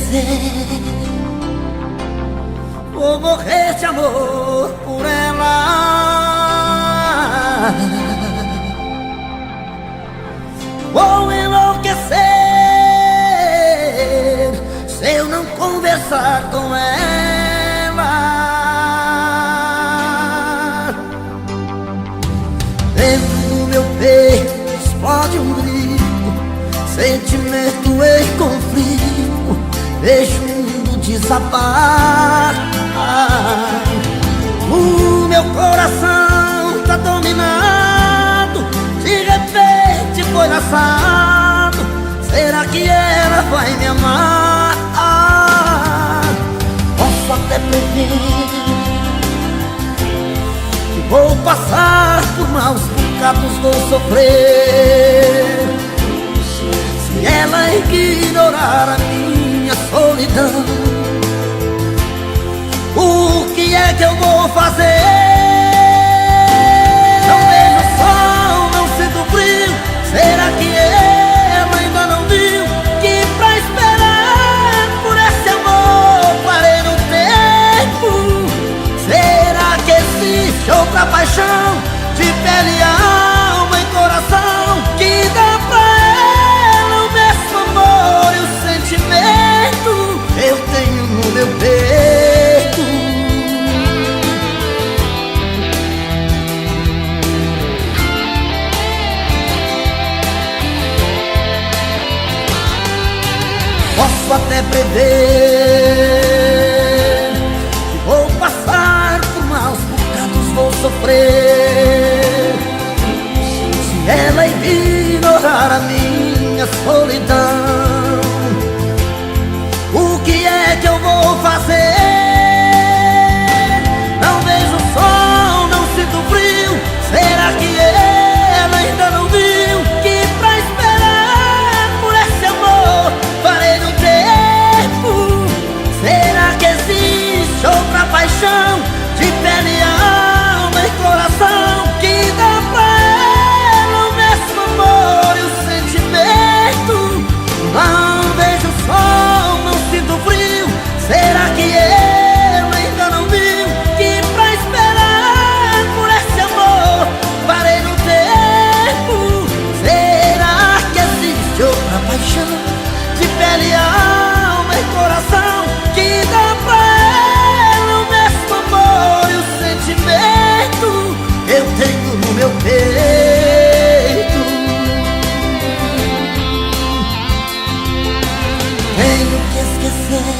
esquecer. Vou morrer de amor por ela. Vou enlouquecer se eu não conversar com ela. Dentro do meu peito explode um grito, sentimento em conflito, deixo o mundo desabar. O meu coração tá dominado, de repente foi laçado. Será que ela vai me amar? Posso até prever que vou passar por maus bocados, vou sofrer se ela ignorar a minha solidão. O que é que eu vou fazer? Não vejo o sol, não sinto frio. Será que ela ainda não viu que pra esperar por esse amor parei no tempo? Será que existe outra paixão de pele, alma e coração que dá pra ela o mesmo amor e o sentimento que eu tenho no meu peito? Posso até prever que vou passar por maus bocados, vou sofrer se ela ignorar a minha solidão. O que é que eu vou fazer? Não vejo o sol, não sinto frio. Será que ela ainda não viu que pra esperar por esse amor parei no tempo? Será que existe outra paixão de pele, alma e coração que dá pra ela o mesmo amor e o sentimento? Não vejo o sol, não sinto frio. Será que ela ainda não viu que pra esperar por esse amor parei no tempo? Será que existe outra paixão de pele, alma e coração que dá pra ela o mesmo amor e o sentimento que eu tenho no meu peito? Tenho que esquecer